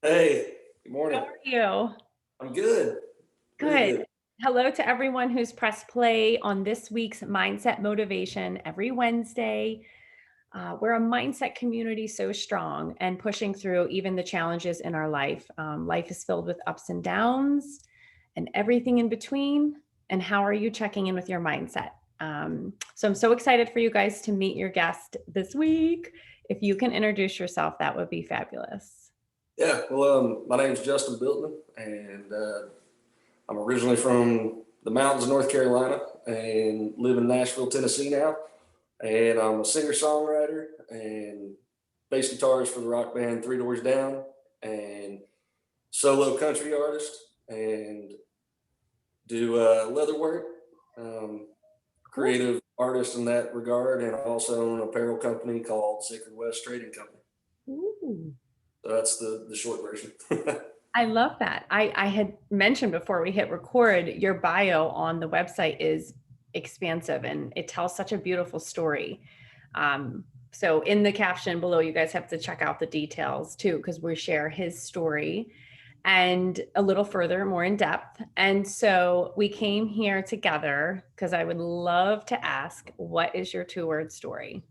Hey, good How morning. are you? I'm good. Very Good. good. Hello to everyone who's pressed play on this week's Mindset Motivation every Wednesday. We're a mindset community so strong and pushing through even the challenges in our life. Life is filled with ups and downs and everything in between. And how are you checking in with your mindset? So I'm so excited for you guys to meet your guest this week. If you can introduce yourself, that would be fabulous. My name's Justin Biltonen, and I'm originally from the mountains of North Carolina and live in Nashville, Tennessee now. And I'm a singer-songwriter and bass guitarist for the rock band Three Doors Down, and solo country artist, and do leather work. Um, Cool. Creative artist in that regard, and I also own an apparel company called Sacred West Trading Company. Ooh. So that's the short version. I love that. I had mentioned before we hit record, your bio on the website is expansive and it tells such a beautiful story. So in the caption below, you guys have to check out the details too, because we share his story and a little further, more in depth. And so we came here together because I would love to ask, what is your 2-word story?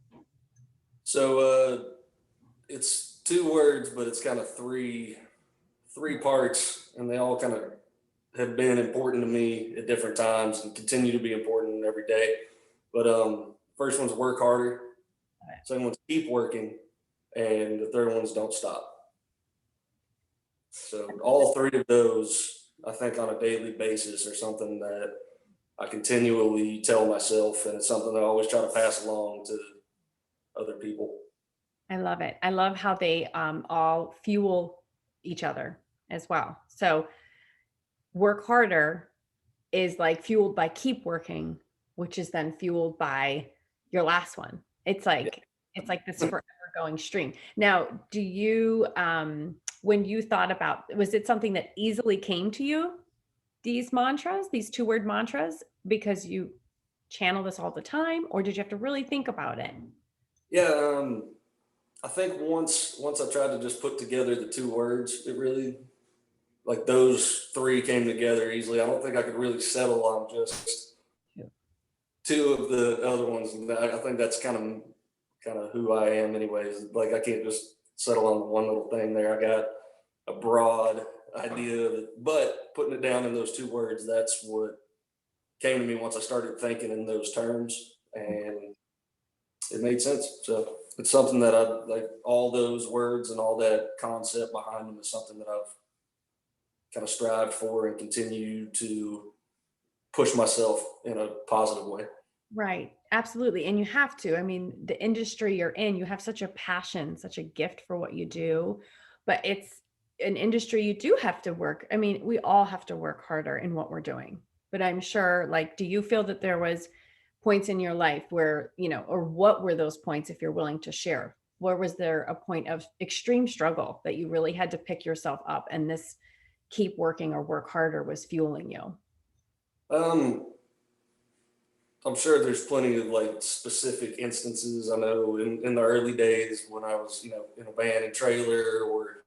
So it's two words, but it's kind of three parts, and they all kind of have been important to me at different times and continue to be important every day. But first one's work harder, second one's keep working, and the third one's don't stop. So all three of those, I think, on a daily basis, are something that I continually tell myself, and it's something I always try to pass along to other people. I love it. I love how they all fuel each other as well. So work harder is like fueled by keep working, which is then fueled by your last one. It's like this forever going stream. Now, do you when you thought about, was it something that easily came to you, these mantras, these 2-word mantras, because you channel this all the time, or did you have to really think about it? Yeah, I think once I tried to just put together the two words, it really, like, those three came together easily. I don't think I could really settle on just Yeah. two of the other ones. And I think that's kind of who I am, anyways. Like, I can't just settle on one little thing there. I got a broad idea of it, but putting it down in those two words, that's what came to me once I started thinking in those terms, and it made sense. So it's something that I like. All those words and all that concept behind them is something that I've kind of strived for and continue to push myself in a positive way. Right. Absolutely. And you have to. I mean, the industry you're in, you have such a passion, such a gift for what you do, but it's an industry you do have to work. I mean, we all have to work harder in what we're doing. But I'm sure, like, do you feel that there was points in your life where, or what were those points if you're willing to share? Where was there a point of extreme struggle that you really had to pick yourself up and this keep working or work harder was fueling you? Um, I'm sure there's plenty of like specific instances. I know in the early days when I was, in a van and trailer, or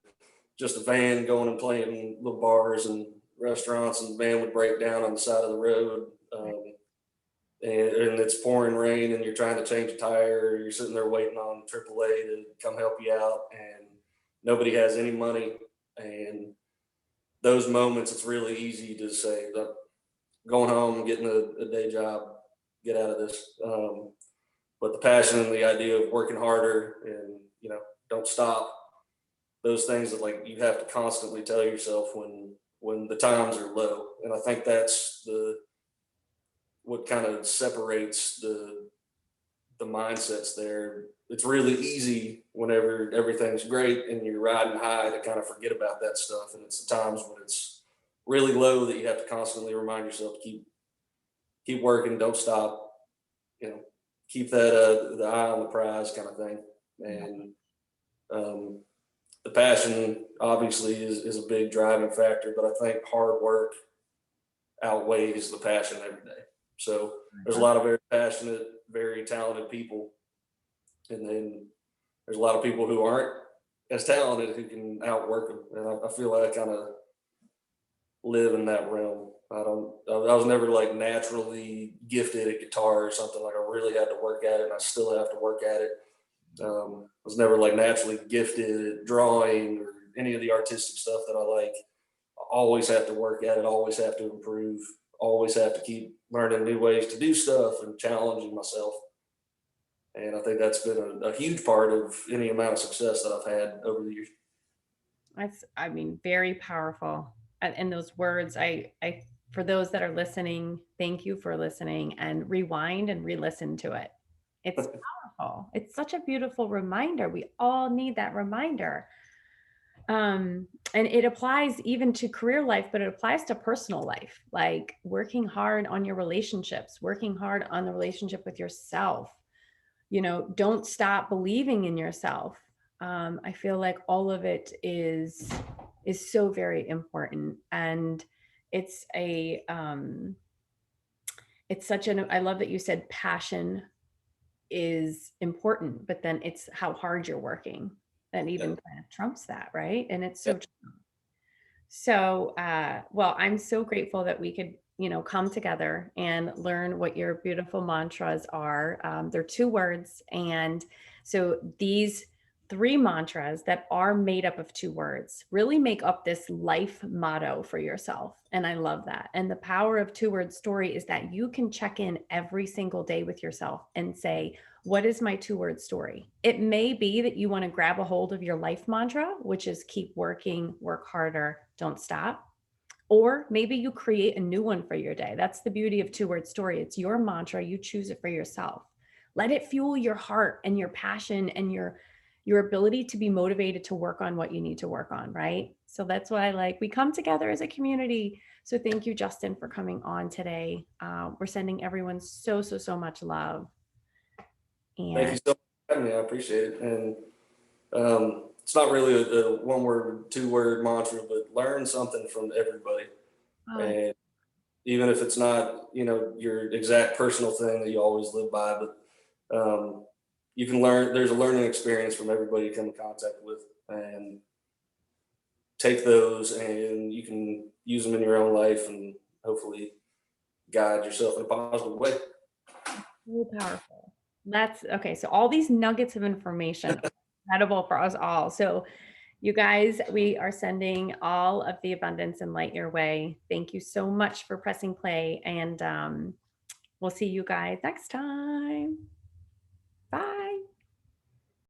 just a van going and playing in little bars and restaurants, and the van would break down on the side of the road. And it's pouring rain, and you're trying to change a tire, or you're sitting there waiting on AAA to come help you out, and nobody has any money. And those moments, it's really easy to say, "Look, going home, getting a day job, get out of this." But the passion and the idea of working harder, and don't stop, those things that, like, you have to constantly tell yourself when the times are low. And I think that's the what kind of separates the mindsets there. It's really easy whenever everything's great and you're riding high to kind of forget about that stuff. And it's the times when it's really low that you have to constantly remind yourself to keep working, don't stop, you know, keep that the eye on the prize kind of thing. And um, the passion obviously is a big driving factor, but I think hard work outweighs the passion every day. So there's a lot of very passionate, very talented people, and then there's a lot of people who aren't. as talented who can outwork them. And I feel like I kind of live in that realm. I was never like naturally gifted at guitar or something. Like I really had to work at it, and I still have to work at it. I was never like naturally gifted at drawing or any of the artistic stuff that I like. I always have to work at it, always have to improve, always have to keep learning new ways to do stuff and challenging myself. And I think that's been a huge part of any amount of success that I've had over the years. I mean, very powerful. And those words, for those that are listening, thank you for listening, and rewind and re-listen to it. It's powerful. It's such a beautiful reminder. We all need that reminder. And it applies even to career life, but it applies to personal life, like working hard on your relationships, working hard on the relationship with yourself. Don't stop believing in yourself. I feel like all of it is so very important, and it's it's such an, I love that you said passion is important, but then it's how hard you're working that even Yeah. kind of trumps that, right? And it's Yeah. so true. So, well, I'm so grateful that we could, come together and learn what your beautiful mantras are. They're 2 words. And so these 3 mantras that are made up of 2 words really make up this life motto for yourself. And I love that. And the power of 2 word story is that you can check in every single day with yourself and say, what is my 2 word story? It may be that you want to grab a hold of your life mantra, which is keep working, work harder, don't stop. Or maybe you create a new one for your day. That's the beauty of 2 word story. It's your mantra. You choose it for yourself. Let it fuel your heart and your passion and your ability to be motivated to work on what you need to work on, right? So that's why we come together as a community. So thank you, Justin, for coming on today. We're sending everyone so, so, so much love. Thank you And so much for having me. I appreciate it. And it's not really a 1 word, 2 word mantra, but learn something from everybody. And even if it's not, your exact personal thing that you always live by, but you can learn, there's a learning experience from everybody you come in contact with, and take those and you can use them in your own life and hopefully guide yourself in a positive way. so powerful. That's okay. So all these nuggets of information are incredible for us all. So you guys, we are sending all of the abundance and light your way. Thank you so much for pressing play, and we'll see you guys next time. Bye.